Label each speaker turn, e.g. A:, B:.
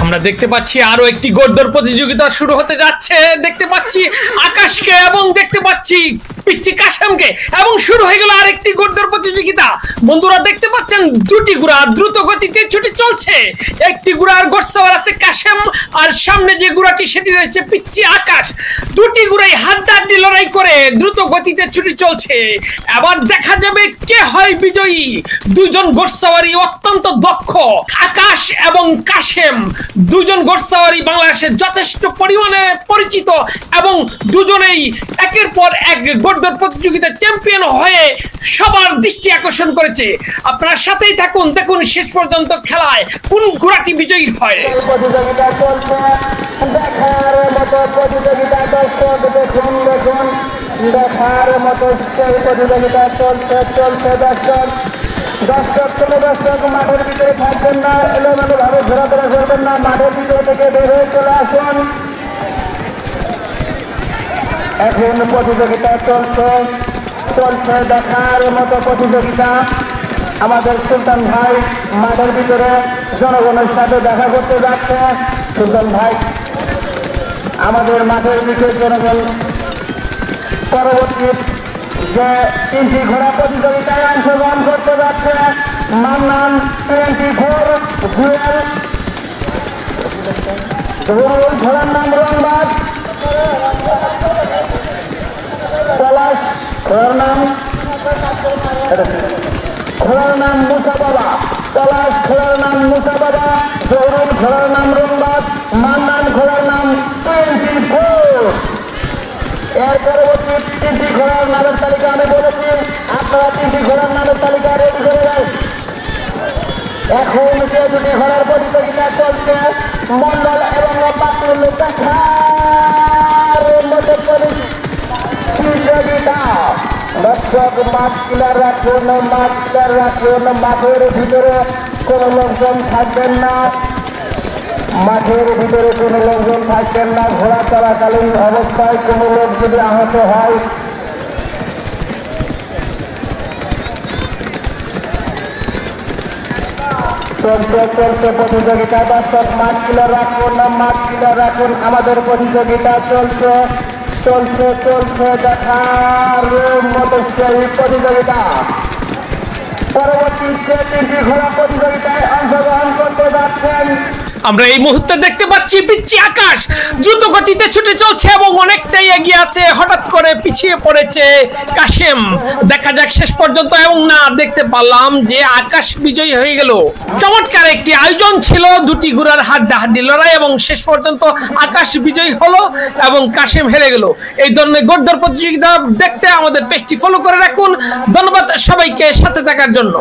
A: আমরা দেখতে পাচ্ছি আরো একটি গোড়দৌড় প্রতিযোগিতা শুরু হতে যাচ্ছে। দেখতে পাচ্ছি আকাশকে এবং দেখতে পাচ্ছি পিচ্চি কাশেমকে, এবং শুরু হয়ে গেল আরেকটি গোড়দৌড় প্রতিযোগিতা। বন্ধুরা দেখতে পাচ্ছেন দুটি ঘোড়া দ্রুত গতিতে ছুটে চলছে। একটি ঘোড়ার ঘোড়সওয়ার আছে কাশেম, আর সামনে যে ঘোড়াটি সেটি রয়েছে পিচ্চি আকাশ। দুটি ঘোড়াই হাড্ডাহাড্ডি লড়াই করে দ্রুত গতিতে ছুটে চলছে। এবার দেখা যাবে কে হয় বিজয়ী। দুইজন ঘোড়সওয়ারই অত্যন্ত দক্ষ, আকাশ এবং কাশেম। দুজন ঘোড়সওয়ারই বাংলাদেশে যথেষ্ট পরিমাণে পরিচিত এবং দুজনেই একের পর এক গোড়দৌড় প্রতিযোগিতা চ্যাম্পিয়ন হয়ে সবার দৃষ্টি আকর্ষণ করেছে। আপনার সাথেই থাকুন, দেখুন শেষ পর্যন্ত খেলায় কোন ঘোড়াটি বিজয়ী হয়।
B: প্রতিযোগিতা চলছে, দেখার মতো প্রতিযোগিতা দর্শক দেখুন দেখুন, দেখার মতো সেই প্রতিযোগিতা চলছে চলছে দর্শক। দর্শক কোনো দর্শক মাঠের ভিতরে থাকবেন না, এলোমেলো ভাবে ঘোরাফেরা করবেন না, মাঠের ভিতর থেকে বের হয়ে চলে আসুন। এখন প্রতিযোগিতা চলছে চলছে দেখার মতো প্রতিযোগিতা। আমাদের সুলতান ভাই মাঠের ভিতরে জনগণের সাথে দেখা করতে যাচ্ছে। সুলতান ভাই আমাদের মাঠের ভিতরে জনগণ পরবর্তী যে তিনটি ঘোড়া প্রতিযোগিতায় অংশগ্রহণ করতে যাচ্ছে। মান্নান 24 জুয়েল, ঘোড়ার নাম রংবাজ, পলাশ ঘোড়ার নাম মুসা বাবা, পলাশ ঘোড়ার নাম মুসা বাবা, জহুরুল ঘোড়ার নাম রংবাজ, মান্নান ঘোড়ার নাম 24। এর পরবর্তী তিনটি ঘোড়ার নামের তালিকা আমি বলেছি, আপনারা তিনটি ঘোড়ার নামের তালিকা রেডি করে দেন। এখন যে দুটি ঘোড়ার প্রতিযোগিতা চলছে, মন্ডল এবং বাতুল দেখার মতো প্রতিযোগিতা। দর্শক মাঠ কিলার রাখুন, মাঠ কিলার রাখুন, মাঠের ভিতরে কোনো লোকজন থাকবেন না, মাঠের ভিতরে কোনো লোকজন থাকবেন না। ঘোড়া চলাকালীন অবস্থায় কোনো লোক যদি আহত হয় চলছে চলছে প্রতিযোগিতা। দর্শক মাঠ কিলার রাখুন, মাঠ কিলার রাখুন, আমাদের প্রতিযোগিতা চলছে চলছে চলছে দেখার মতো সেই প্রতিযোগিতা। পরবর্তী যে তিনটি ঘোড়া প্রতিযোগিতায় অংশগ্রহণ করতে যাচ্ছেন।
A: আমরা এই মুহূর্তে দেখতে পাচ্ছি পিচ্চি আকাশ দ্রুত গতিতে ছুটে চলছে এবং অনেকটাই এগিয়ে আছে। হঠাৎ করে পিছিয়ে পড়েছে কাশেম। দেখা যাক শেষ পর্যন্ত, এবং না দেখতে পারলাম যে আকাশ বিজয়ী হয়ে গেল। চমৎকার একটি আয়োজন ছিল, দুটি ঘোড়ার হাড্ডাহাড্ডি লড়াই, এবং শেষ পর্যন্ত আকাশ বিজয়ী হলো এবং কাশেম হেরে গেল। এই ধরনের গোড়দৌড় প্রতিযোগিতা দেখতে আমাদের পেজটি ফলো করে রাখুন। ধন্যবাদ সবাইকে সাথে থাকার জন্য।